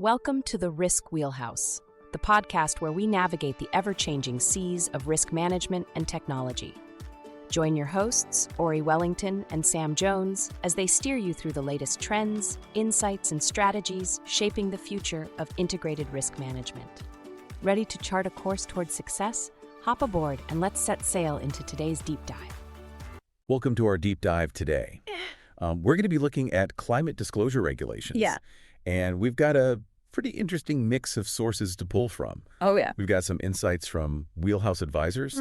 Welcome to the Risk Wheelhouse, the podcast where we navigate the ever-changing seas of risk management and technology. Join your hosts, Ori Wellington and Sam Jones, as they steer you through the latest trends, insights, and strategies shaping the future of integrated risk management. Ready to chart a course towards success? Hop aboard and let's set sail into today's deep dive. Welcome to our deep dive today. We're going to be looking at climate disclosure regulations. Yeah. And we've got a pretty interesting mix of sources to pull from. Oh, yeah. We've got some insights from Wheelhouse Advisors.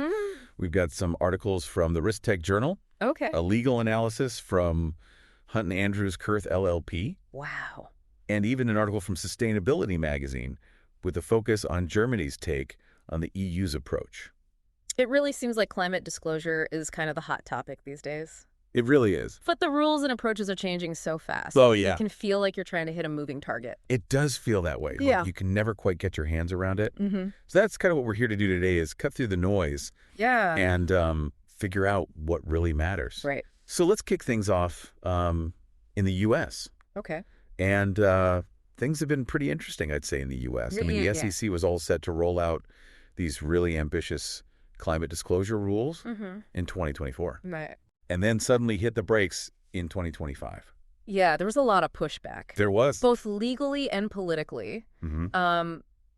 We've got some articles from the Risk Tech Journal. Okay. A legal analysis from Hunt & Andrews Kurth LLP. Wow. And even an article from Sustainability Magazine with a focus on Germany's take on the EU's approach. It really seems like climate disclosure is kind of the hot topic these days. It really is. But the rules and approaches are changing so fast. Oh, yeah. It can feel like you're trying to hit a moving target. It does feel that way. Yeah. Like you can never quite get your hands around it. Mm-hmm. So that's kind of what we're here to do today, is cut through the noise. Yeah. And figure out what really matters. Right. So let's kick things off in the U.S. Okay. And things have been pretty interesting, I'd say, in the U.S. I mean, the SEC was all set to roll out these really ambitious climate disclosure rules in 2024. Right. And then suddenly hit the brakes in 2025. Yeah, there was a lot of pushback. There was. Both legally and politically.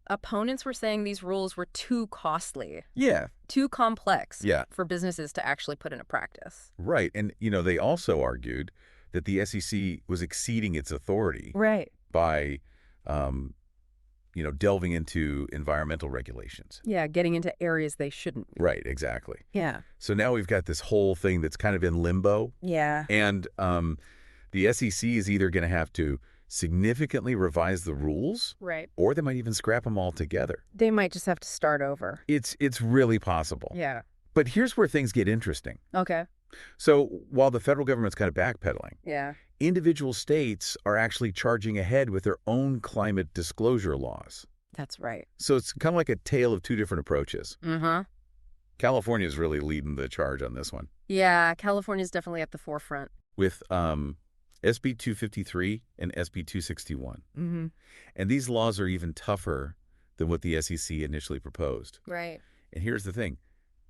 Opponents were saying these rules were too costly. Yeah. Too complex Yeah. for businesses to actually put into practice. Right. And, they also argued that the SEC was exceeding its authority Right. by, delving into environmental regulations. Yeah, getting into areas they shouldn't be. Right, exactly. Yeah. So now we've got this whole thing that's kind of in limbo. Yeah. And the SEC is either going to have to significantly revise the rules, Right. or they might even scrap them all together. They might just have to start over. It's really possible. Yeah. But here's where things get interesting. Okay. So while the federal government's kind of backpedaling, Yeah. individual states are actually charging ahead with their own climate disclosure laws. That's right. So it's kind of like a tale of two different approaches. Mm-hmm. California is really leading the charge on this one, Yeah, California's definitely at the forefront. with SB 253 and SB 261. Mm-hmm. And these laws are even tougher than what the SEC initially proposed. Right. And here's the thing.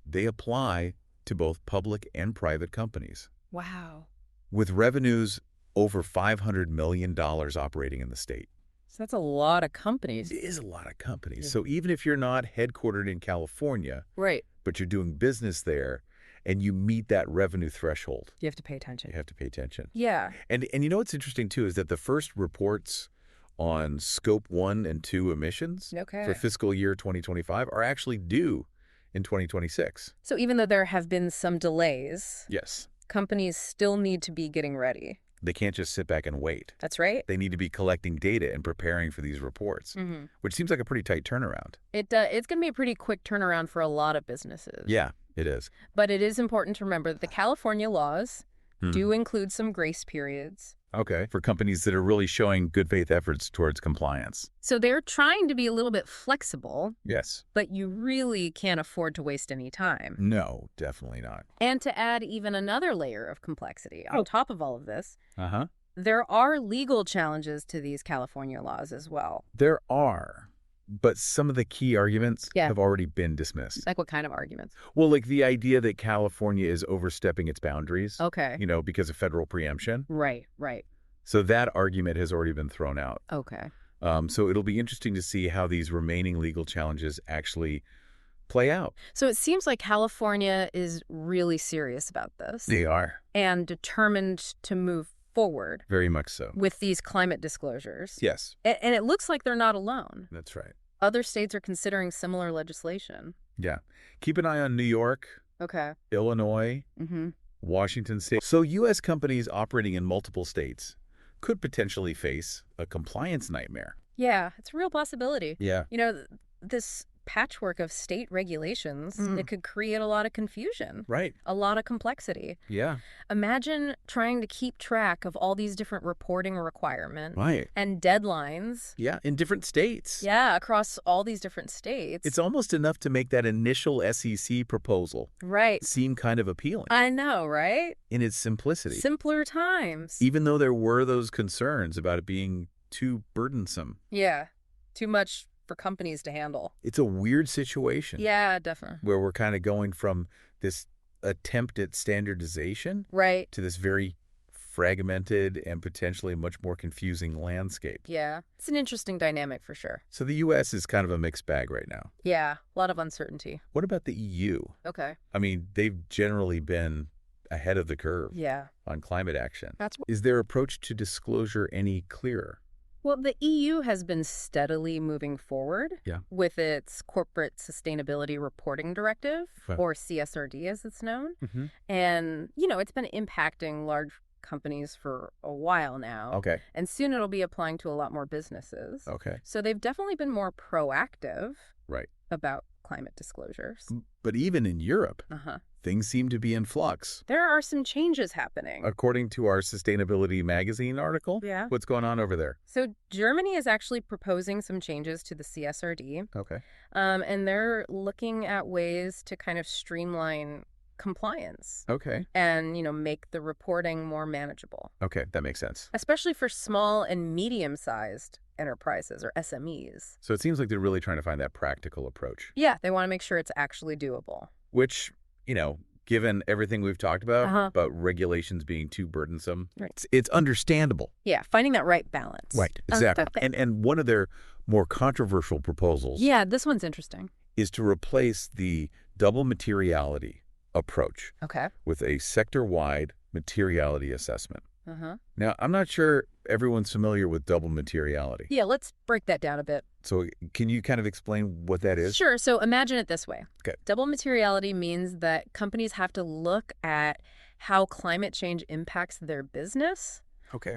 They apply to both public and private companies, Wow. with revenues over $500 million operating in the state. So that's a lot of companies. It is a lot of companies. Yeah. So even if you're not headquartered in California, Right. but you're doing business there and you meet that revenue threshold, You have to pay attention. you have to pay attention. Yeah. And what's interesting, too, is that the first reports on Scope 1 and 2 emissions Okay. for fiscal year 2025 are actually due in 2026. So even though there have been some delays, Yes. companies still need to be getting ready. They can't just sit back and wait. That's right. They need to be collecting data and preparing for these reports, Mm-hmm. which seems like a pretty tight turnaround. It's going to be a pretty quick turnaround for a lot of businesses. Yeah, it is. But it is important to remember that the California laws do include some grace periods. Okay. For companies that are really showing good faith efforts towards compliance. So they're trying to be a little bit flexible, Yes. but you really can't afford to waste any time. No, definitely not. And to add even another layer of complexity on top of all of this, Uh-huh. there are legal challenges to these California laws as well. There are, but some of the key arguments Yeah. have already been dismissed. Like what kind of arguments? Well, like the idea that California is overstepping its boundaries, Okay. because of federal preemption. Right. So that argument has already been thrown out. Okay. So it'll be interesting to see how these remaining legal challenges actually play out. So it seems like California is really serious about this They are. and determined to move forward Very much so. with these climate disclosures. Yes, And it looks like they're not alone. that's right. Other states are considering similar legislation. Yeah. Keep an eye on New York, Okay. Illinois, Mm-hmm. Washington State. So U.S. companies operating in multiple states could potentially face a compliance nightmare. Yeah, it's a real possibility. Yeah. This patchwork of state regulations, it could create a lot of confusion, Right. a lot of complexity. Yeah. Imagine trying to keep track of all these different reporting requirements Right. and deadlines. Yeah. In different states. Yeah, across all these different states. It's almost enough to make that initial SEC proposal right. seem kind of appealing I know, right? in its simplicity. Simpler times. Even though there were those concerns about it being too burdensome. Yeah. Too much for companies to handle. It's a weird situation. Yeah, definitely. Where we're kind of going from this attempt at standardization Right. to this very fragmented and potentially much more confusing landscape. Yeah. It's an interesting dynamic for sure. So the U.S. is kind of a mixed bag right now. Yeah. A lot of uncertainty. What about the EU? Okay. I mean, they've generally been ahead of the curve on climate action. Is their approach to disclosure any clearer? Well, the EU has been steadily moving forward with its Corporate Sustainability Reporting Directive, or CSRD as it's known. And, it's been impacting large companies for a while now. Okay. And soon it'll be applying to a lot more businesses. Okay. So they've definitely been more proactive about climate disclosures. But even in Europe, things seem to be in flux. There are some changes happening. According to our Sustainability Magazine article? Yeah. What's going on over there? So Germany is actually proposing some changes to the CSRD. Okay. And they're looking at ways to kind of streamline compliance. Okay. And, make the reporting more manageable. Okay, that makes sense. Especially for small and medium-sized enterprises or SMEs. So it seems like they're really trying to find that practical approach. Yeah, they want to make sure it's actually doable. Which, given everything we've talked about regulations being too burdensome, it's understandable. Yeah, finding that right balance. Right, exactly. And one of their more controversial proposals this one's interesting. is to replace the double materiality approach with a sector-wide materiality assessment. Now, I'm not sure everyone's familiar with double materiality. Yeah, let's break that down a bit. So can you kind of explain what that is? Sure. So imagine it this way. Okay. Double materiality means that companies have to look at how climate change impacts their business,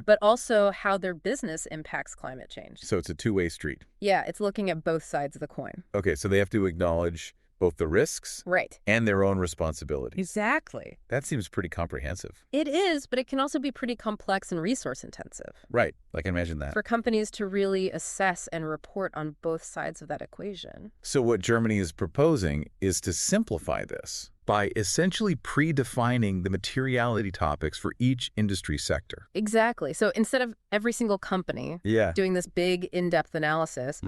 but also how their business impacts climate change. So it's a two-way street. Yeah, it's looking at both sides of the coin. Okay, so they have to acknowledge both the risks and their own responsibilities. Exactly. That seems pretty comprehensive. It is, but it can also be pretty complex and resource intensive. Right. I can imagine that. For companies to really assess and report on both sides of that equation. So what Germany is proposing is to simplify this by essentially predefining the materiality topics for each industry sector. Exactly. So instead of every single company doing this big in-depth analysis,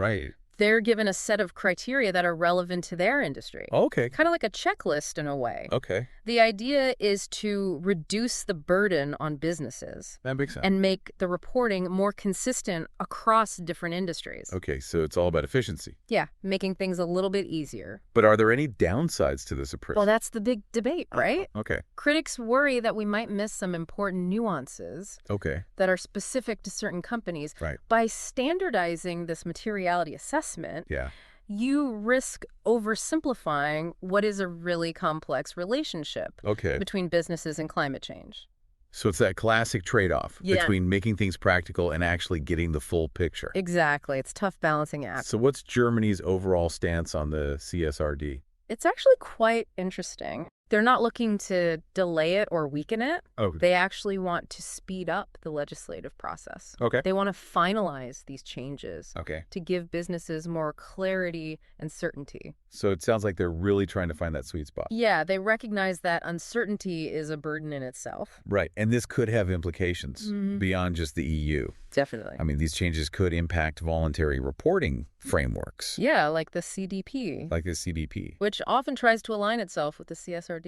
they're given a set of criteria that are relevant to their industry. Okay. Kind of like a checklist in a way. Okay. The idea is to reduce the burden on businesses. That makes sense. And make the reporting more consistent across different industries. Okay, so it's all about efficiency. Yeah, making things a little bit easier. But are there any downsides to this approach? Well, that's the big debate, right? Okay. Critics worry that we might miss some important nuances that are specific to certain companies. Right. By standardizing this materiality assessment, you risk oversimplifying what is a really complex relationship between businesses and climate change. So it's that classic trade-off between making things practical and actually getting the full picture. Exactly. It's tough balancing act. So what's Germany's overall stance on the CSRD? It's actually quite interesting. They're not looking to delay it or weaken it. They actually want to speed up the legislative process. They want to finalize these changes to give businesses more clarity and certainty. So it sounds like they're really trying to find that sweet spot. Yeah, they recognize that uncertainty is a burden in itself. Right. And this could have implications beyond just the EU. Definitely. I mean, these changes could impact voluntary reporting frameworks. Yeah, like the CDP. Which often tries to align itself with the CSRD.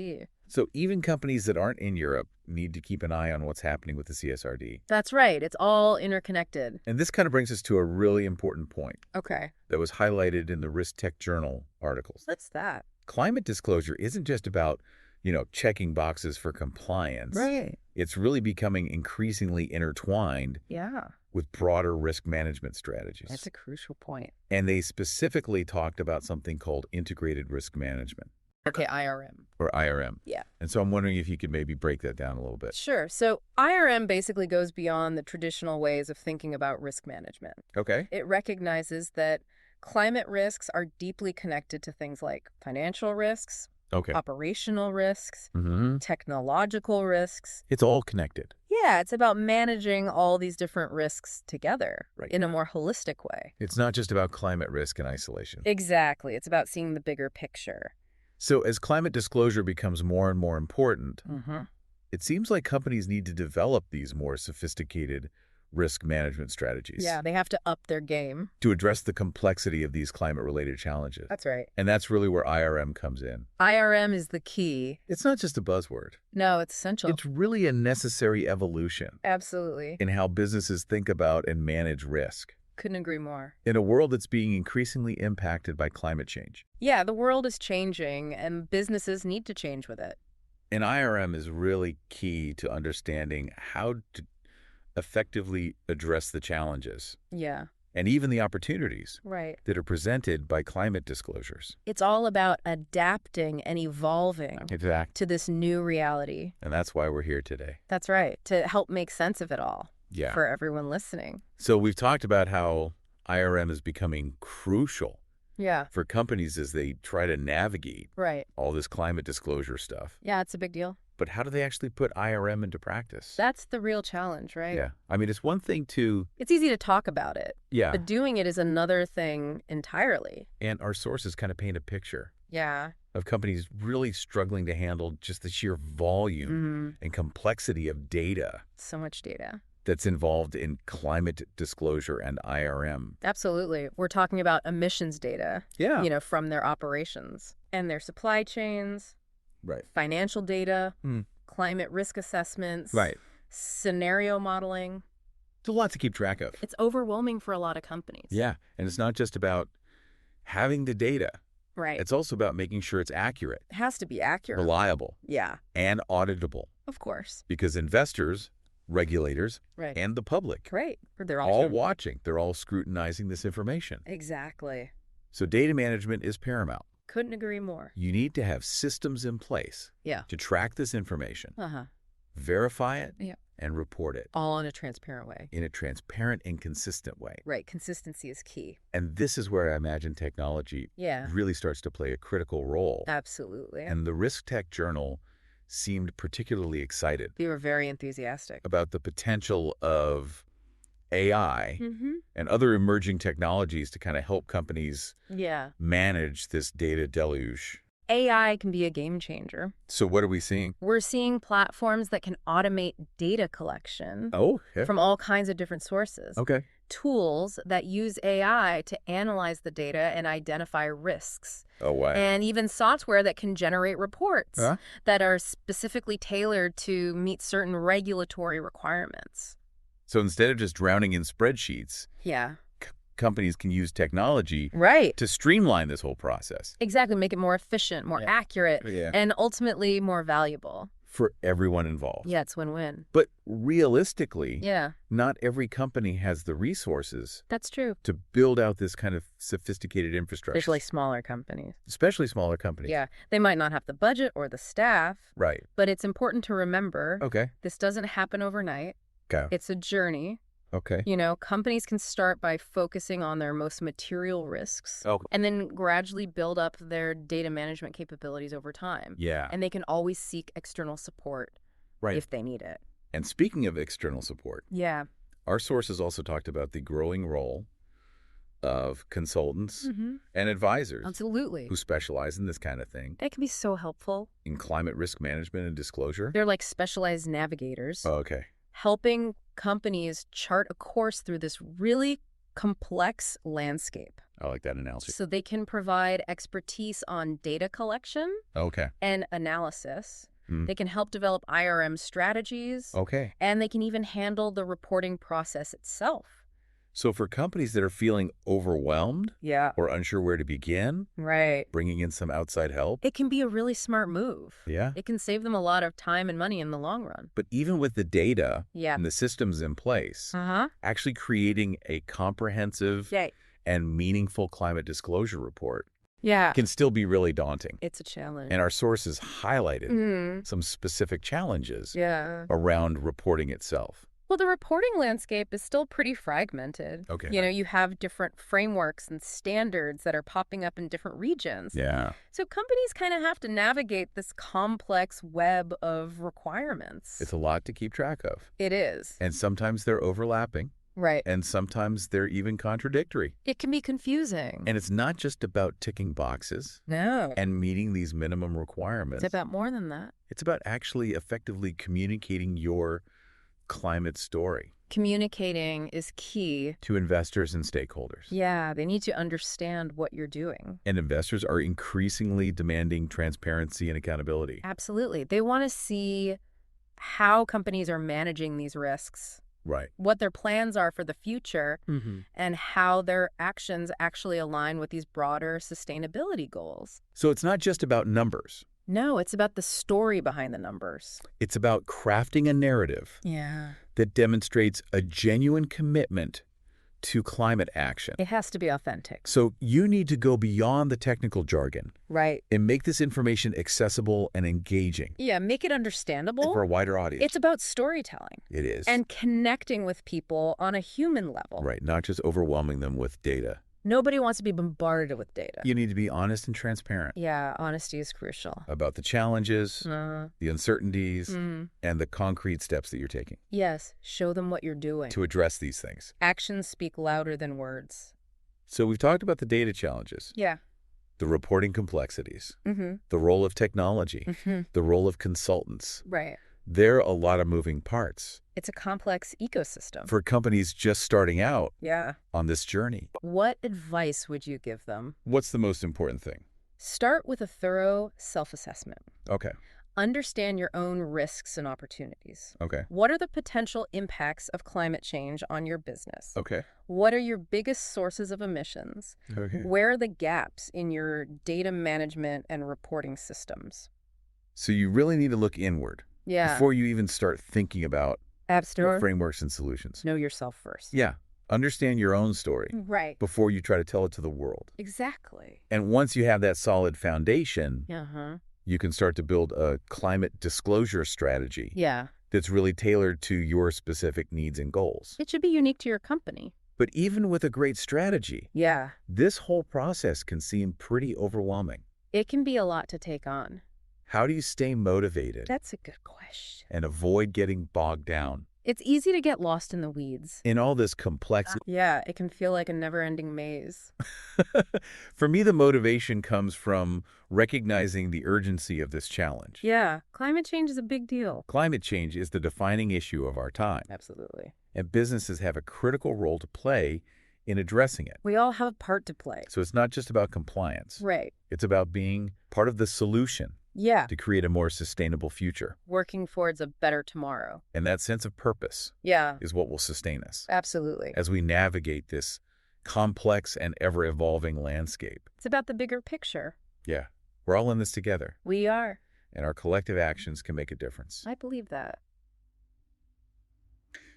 So even companies that aren't in Europe need to keep an eye on what's happening with the CSRD. That's right. It's all interconnected. And this kind of brings us to a really important point. Okay. That was highlighted in the Risk Tech Journal articles. What's that? Climate disclosure isn't just about, checking boxes for compliance. Right. It's really becoming increasingly intertwined with broader risk management strategies. That's a crucial point. And they specifically talked about something called integrated risk management. Okay, IRM. Or IRM. Yeah. And so I'm wondering if you could maybe break that down a little bit. Sure. So IRM basically goes beyond the traditional ways of thinking about risk management. Okay. It recognizes that climate risks are deeply connected to things like financial risks, operational risks, technological risks. It's all connected. Yeah, it's about managing all these different risks together in a more holistic way. It's not just about climate risk in isolation. Exactly. It's about seeing the bigger picture. So as climate disclosure becomes more and more important, it seems like companies need to develop these more sophisticated risk management strategies. Yeah, they have to up their game. To address the complexity of these climate-related challenges. That's right. And that's really where IRM comes in. IRM is the key. It's not just a buzzword. No, it's essential. It's really a necessary evolution. Absolutely. In how businesses think about and manage risk. Couldn't agree more. In a world that's being increasingly impacted by climate change. Yeah, the world is changing, and businesses need to change with it. And IRM is really key to understanding how to effectively address the challenges. Yeah. And even the opportunities that are presented by climate disclosures. It's all about adapting and evolving to this new reality. And that's why we're here today. That's right, to help make sense of it all for everyone listening. So we've talked about how IRM is becoming crucial for companies as they try to navigate all this climate disclosure stuff. Yeah, it's a big deal. But how do they actually put IRM into practice? That's the real challenge, right? Yeah. I mean, it's one thing to... It's easy to talk about it. Yeah. But doing it is another thing entirely. And our sources kind of paint a picture. Yeah. Of companies really struggling to handle just the sheer volume and complexity of data. So much data. That's involved in climate disclosure and IRM. Absolutely. We're talking about emissions data, from their operations and their supply chains, financial data, climate risk assessments, scenario modeling. It's a lot to keep track of. It's overwhelming for a lot of companies. Yeah, and it's not just about having the data. Right. It's also about making sure it's accurate. It has to be accurate. Reliable. Yeah. And auditable. Of course. Because investors... regulators, and the public. They're all watching. They're all scrutinizing this information. Exactly. So data management is paramount. Couldn't agree more. You need to have systems in place to track this information, verify it, and report it. All in a transparent way. In a transparent and consistent way. Right. Consistency is key. And this is where I imagine technology really starts to play a critical role. Absolutely. And the Risk Tech Journal seemed particularly excited. We were very enthusiastic. About the potential of AI and other emerging technologies to kind of help companies manage this data deluge. AI can be a game changer. So what are we seeing? We're seeing platforms that can automate data collection from all kinds of different sources. Tools that use AI to analyze the data and identify risks. Oh, wow. And even software that can generate reports that are specifically tailored to meet certain regulatory requirements. So instead of just drowning in spreadsheets, companies can use technology to streamline this whole process. Exactly. Make it more efficient, more accurate, and ultimately more valuable. For everyone involved. Yeah, it's win-win. But realistically, not every company has the resources. That's true. To build out this kind of sophisticated infrastructure. Especially smaller companies. Especially smaller companies. Yeah. They might not have the budget or the staff. Right. But it's important to remember this doesn't happen overnight. It's a journey. Companies can start by focusing on their most material risks and then gradually build up their data management capabilities over time. Yeah. And they can always seek external support if they need it. And speaking of external support, our sources also talked about the growing role of consultants and advisors. Absolutely. Who specialize in this kind of thing. That can be so helpful. In climate risk management and disclosure. They're like specialized navigators. Okay. Helping companies chart a course through this really complex landscape. I like that analogy. So they can provide expertise on data collection and analysis. They can help develop IRM strategies. And they can even handle the reporting process itself. So for companies that are feeling overwhelmed or unsure where to begin, bringing in some outside help, it can be a really smart move. Yeah. It can save them a lot of time and money in the long run. But even with the data and the systems in place, actually creating a comprehensive and meaningful climate disclosure report can still be really daunting. It's a challenge. And our sources highlighted some specific challenges around reporting itself. Well, the reporting landscape is still pretty fragmented. You have different frameworks and standards that are popping up in different regions. Yeah. So companies kind of have to navigate this complex web of requirements. It's a lot to keep track of. It is. And sometimes they're overlapping. Right. And sometimes they're even contradictory. It can be confusing. And it's not just about ticking boxes. No. And meeting these minimum requirements. It's about more than that. It's about actually effectively communicating your climate story. Communicating is key to investors and stakeholders. Yeah, they need to understand what you're doing. And investors are increasingly demanding transparency and accountability. Absolutely. They want to see how companies are managing these risks. Right. What their plans are for the future, and how their actions actually align with these broader sustainability goals. So it's not just about numbers. No, it's about the story behind the numbers. It's about crafting a narrative that demonstrates a genuine commitment to climate action. It has to be authentic. So you need to go beyond the technical jargon. Right. And make this information accessible and engaging. Yeah, make it understandable. For a wider audience. It's about storytelling. It is. And connecting with people on a human level. Right, not just overwhelming them with data. Nobody wants to be bombarded with data. You need to be honest and transparent. Yeah, honesty is crucial. About the challenges, the uncertainties, and the concrete steps that you're taking. Yes, show them what you're doing. To address these things. Actions speak louder than words. So we've talked about the data challenges. Yeah. The reporting complexities. The role of technology. The role of consultants. Right. There are a lot of moving parts. It's a complex ecosystem. For companies just starting out on this journey. What advice would you give them? What's the most important thing? Start with a thorough self-assessment. Okay. Understand your own risks and opportunities. Okay. What are the potential impacts of climate change on your business? Okay. What are your biggest sources of emissions? Okay. Where are the gaps in your data management and reporting systems? So you really need to look inward. Yeah. Before you even start thinking about Absolutely. Frameworks and solutions. Know yourself first. Yeah. Understand your own story. Right. Before you try to tell it to the world. Exactly. And once you have that solid foundation, you can start to build a climate disclosure strategy. Yeah. That's really tailored to your specific needs and goals. It should be unique to your company. But even with a great strategy, this whole process can seem pretty overwhelming. It can be a lot to take on. How do you stay motivated? That's a good question. And avoid getting bogged down? It's easy to get lost in the weeds. In all this complexity. Yeah, it can feel like a never-ending maze. For me, the motivation comes from recognizing the urgency of this challenge. Yeah, climate change is a big deal. Climate change is the defining issue of our time. Absolutely. And businesses have a critical role to play in addressing it. We all have a part to play. So it's not just about compliance. Right. It's about being part of the solution. Yeah. To create a more sustainable future. Working towards a better tomorrow. And that sense of purpose is what will sustain us. Absolutely. As we navigate this complex and ever-evolving landscape. It's about the bigger picture. Yeah. We're all in this together. We are. And our collective actions can make a difference. I believe that.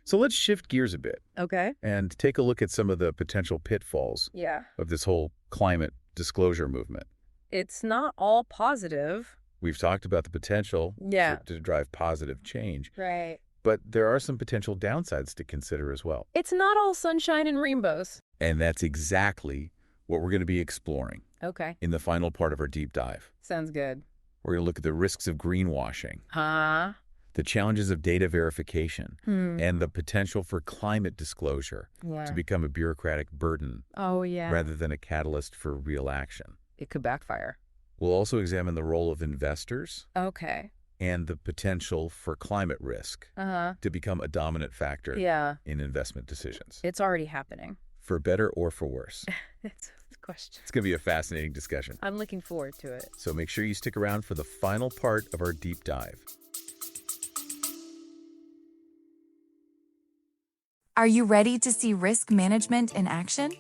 So let's shift gears a bit. Okay. And take a look at some of the potential pitfalls of this whole climate disclosure movement. It's not all positive. We've talked about the potential to drive positive change. Right. But there are some potential downsides to consider as well. It's not all sunshine and rainbows. And that's exactly what we're going to be exploring. Okay. In the final part of our deep dive. Sounds good. We're going to look at the risks of greenwashing. The challenges of data verification. And the potential for climate disclosure to become a bureaucratic burden. Rather than a catalyst for real action. It could backfire. We'll also examine the role of investors. Okay. And the potential for climate risk to become a dominant factor in investment decisions. It's already happening. For better or for worse? It's a question. It's going to be a fascinating discussion. I'm looking forward to it. So make sure you stick around for the final part of our deep dive. Are you ready to see risk management in action?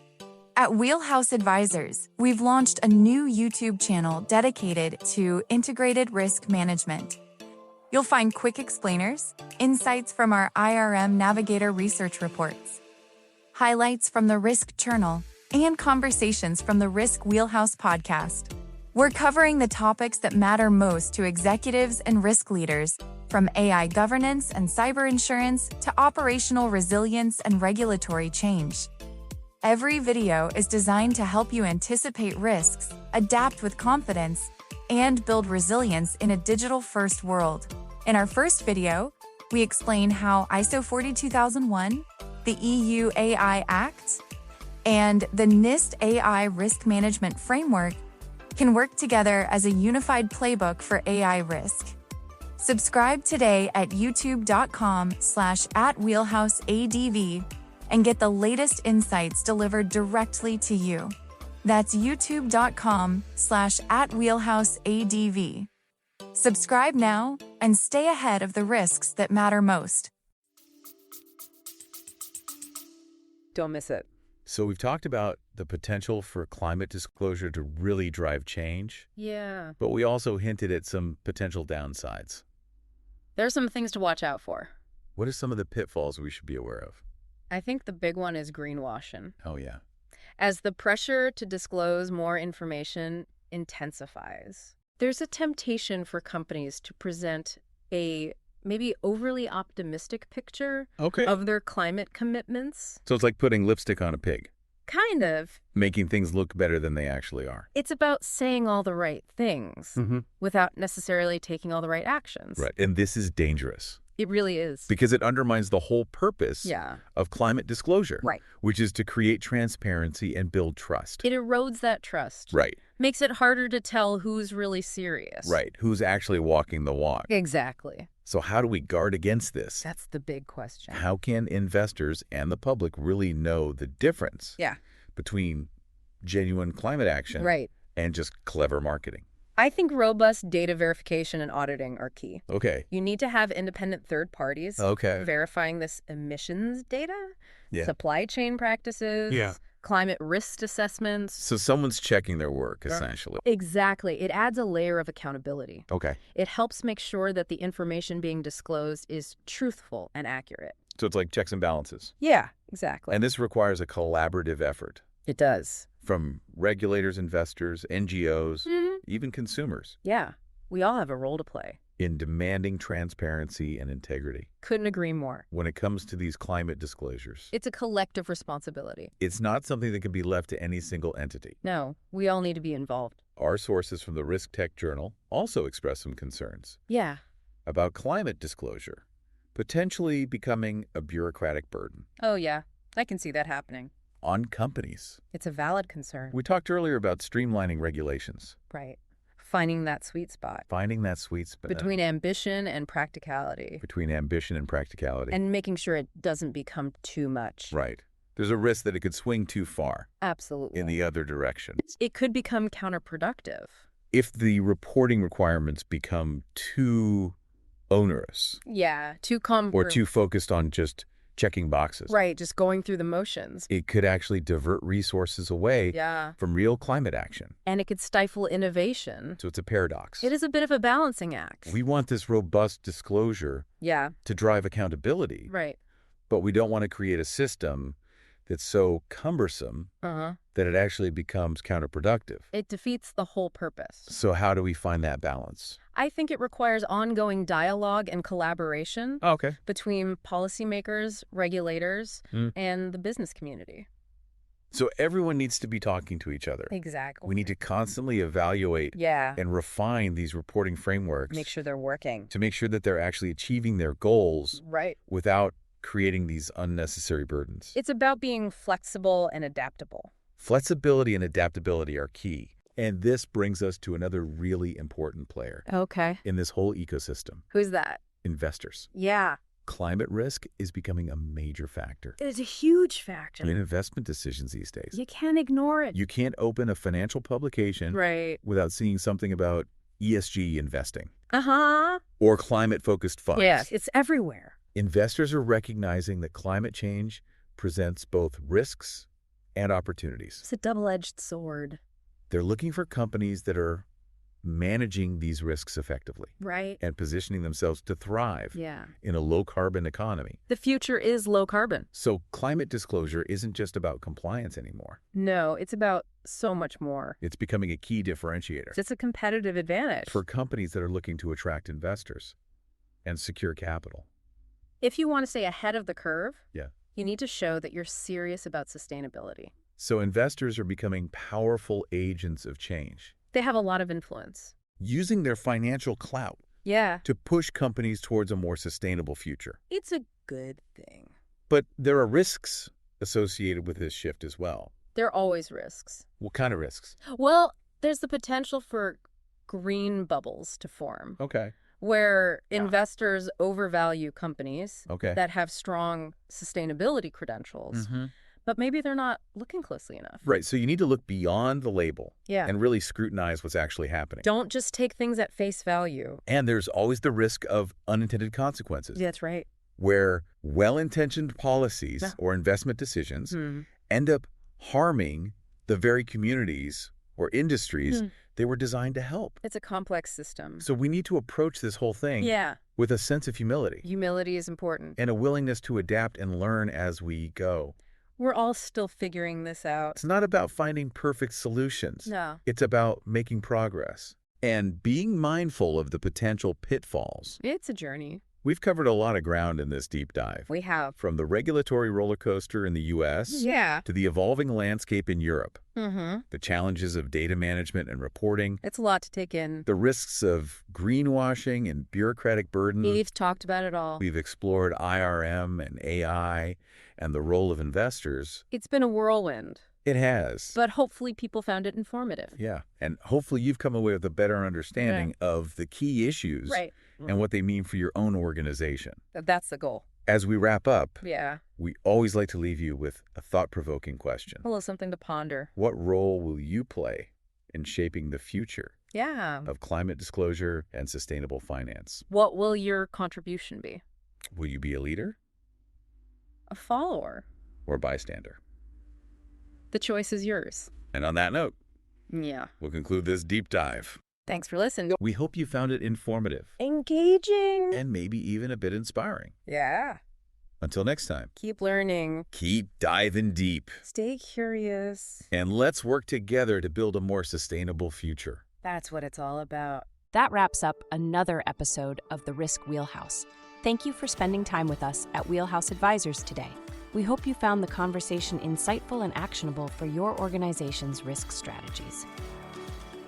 At Wheelhouse Advisors, we've launched a new YouTube channel dedicated to integrated risk management. You'll find quick explainers, insights from our IRM Navigator research reports, highlights from the Risk Journal, and conversations from the Risk Wheelhouse podcast. We're covering the topics that matter most to executives and risk leaders, from AI governance and cyber insurance to operational resilience and regulatory change. Every video is designed to help you anticipate risks, adapt with confidence, and build resilience in a digital-first world. In our first video, we explain how ISO 42001, the EU AI Act, and the NIST AI Risk Management Framework can work together as a unified playbook for AI risk. Subscribe today at youtube.com/@wheelhouseadv and get the latest insights delivered directly to you. That's youtube.com/@wheelhouseadv. Subscribe now and stay ahead of the risks that matter most. Don't miss it. So we've talked about the potential for climate disclosure to really drive change. Yeah. But we also hinted at some potential downsides. There are some things to watch out for. What are some of the pitfalls we should be aware of? I think the big one is greenwashing. Oh, yeah. As the pressure to disclose more information intensifies, there's a temptation for companies to present a maybe overly optimistic picture of their climate commitments. So it's like putting lipstick on a pig. Kind of. Making things look better than they actually are. It's about saying all the right things without necessarily taking all the right actions. Right. And this is dangerous. It really is. Because it undermines the whole purpose of climate disclosure. Right. Which is to create transparency and build trust. It erodes that trust. Right. Makes it harder to tell who's really serious. Right. Who's actually walking the walk. Exactly. So how do we guard against this? That's the big question. How can investors and the public really know the difference between genuine climate action and just clever marketing? I think robust data verification and auditing are key. Okay. You need to have independent third parties verifying this emissions data, supply chain practices, climate risk assessments. So someone's checking their work, essentially. Exactly. It adds a layer of accountability. Okay. It helps make sure that the information being disclosed is truthful and accurate. So it's like checks and balances. Yeah, exactly. And this requires a collaborative effort. It does. From regulators, investors, NGOs, even consumers. Yeah, we all have a role to play. In demanding transparency and integrity. Couldn't agree more. When it comes to these climate disclosures. It's a collective responsibility. It's not something that can be left to any single entity. No, we all need to be involved. Our sources from the Risk Tech Journal also express some concerns. Yeah. About climate disclosure potentially becoming a bureaucratic burden. Oh, yeah. I can see that happening. On companies. It's a valid concern. We talked earlier about streamlining regulations. Right. Finding that sweet spot. Finding that sweet spot. Between ambition and practicality. Between ambition and practicality. And making sure it doesn't become too much. Right. There's a risk that it could swing too far. Absolutely. In the other direction. It could become counterproductive. If the reporting requirements become too onerous. Yeah, or too focused on just checking boxes. Right, just going through the motions. It could actually divert resources away from real climate action. And it could stifle innovation. So it's a paradox. It is a bit of a balancing act. We want this robust disclosure to drive accountability. Right. But we don't want to create a system that's so cumbersome that it actually becomes counterproductive. It defeats the whole purpose. So how do we find that balance? I think it requires ongoing dialogue and collaboration between policymakers, regulators, and the business community. So everyone needs to be talking to each other. Exactly. We need to constantly evaluate and refine these reporting frameworks. Make sure they're working. To make sure that they're actually achieving their goals without creating these unnecessary burdens. It's about being flexible and adaptable. Flexibility and adaptability are key. And this brings us to another really important player in this whole ecosystem. Who's that? Investors. Yeah. Climate risk is becoming a major factor. It's a huge factor. In investment decisions these days. You can't ignore it. You can't open a financial publication without seeing something about ESG investing. Or climate-focused funds. Yes, it's everywhere. Investors are recognizing that climate change presents both risks and opportunities. It's a double-edged sword. They're looking for companies that are managing these risks effectively. Right. And positioning themselves to thrive in a low-carbon economy. The future is low carbon. So climate disclosure isn't just about compliance anymore. No, it's about so much more. It's becoming a key differentiator. It's a competitive advantage. For companies that are looking to attract investors and secure capital. If you want to stay ahead of the curve, you need to show that you're serious about sustainability. So investors are becoming powerful agents of change. They have a lot of influence. Using their financial clout to push companies towards a more sustainable future. It's a good thing. But there are risks associated with this shift as well. There are always risks. What kind of risks? Well, there's the potential for green bubbles to form. Okay. where investors overvalue companies that have strong sustainability credentials, but maybe they're not looking closely enough. Right. So you need to look beyond the label and really scrutinize what's actually happening. Don't just take things at face value. And there's always the risk of unintended consequences. That's right. Where well-intentioned policies or investment decisions end up harming the very communities or industries they were designed to help. It's a complex system. So we need to approach this whole thing with a sense of humility. Humility is important. And a willingness to adapt and learn as we go. We're all still figuring this out. It's not about finding perfect solutions. No. It's about making progress and being mindful of the potential pitfalls. It's a journey. We've covered a lot of ground in this deep dive. We have. From the regulatory roller coaster in the U.S. to the evolving landscape in Europe. The challenges of data management and reporting. It's a lot to take in. The risks of greenwashing and bureaucratic burden. We've talked about it all. We've explored IRM and AI and the role of investors. It's been a whirlwind. It has. But hopefully people found it informative. Yeah. And hopefully you've come away with a better understanding of the key issues and what they mean for your own organization. That's the goal. As we wrap up, we always like to leave you with a thought-provoking question. A little something to ponder. What role will you play in shaping the future of climate disclosure and sustainable finance? What will your contribution be? Will you be a leader? A follower? Or a bystander? The choice is yours. And on that note, we'll conclude this deep dive. Thanks for listening. We hope you found it informative, engaging, and maybe even a bit inspiring. Yeah. Until next time. Keep learning. Keep diving deep. Stay curious. And let's work together to build a more sustainable future. That's what it's all about. That wraps up another episode of the Risk Wheelhouse. Thank you for spending time with us at Wheelhouse Advisors today. We hope you found the conversation insightful and actionable for your organization's risk strategies.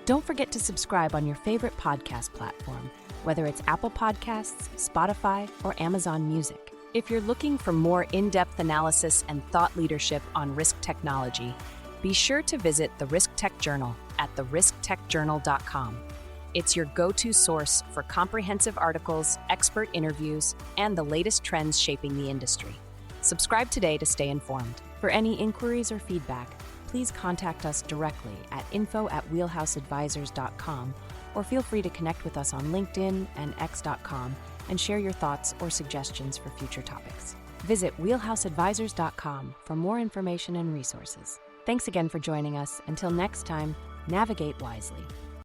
Don't forget to subscribe on your favorite podcast platform, whether it's Apple Podcasts, Spotify, or Amazon Music. If you're looking for more in-depth analysis and thought leadership on risk technology, be sure to visit the Risk Tech Journal at therisktechjournal.com. It's your go-to source for comprehensive articles, expert interviews, and the latest trends shaping the industry. Subscribe today to stay informed. For any inquiries or feedback, please contact us directly at info@wheelhouseadvisors.com, or feel free to connect with us on LinkedIn and x.com and share your thoughts or suggestions for future topics. Visit wheelhouseadvisors.com for more information and resources. Thanks again for joining us. Until next time, navigate wisely.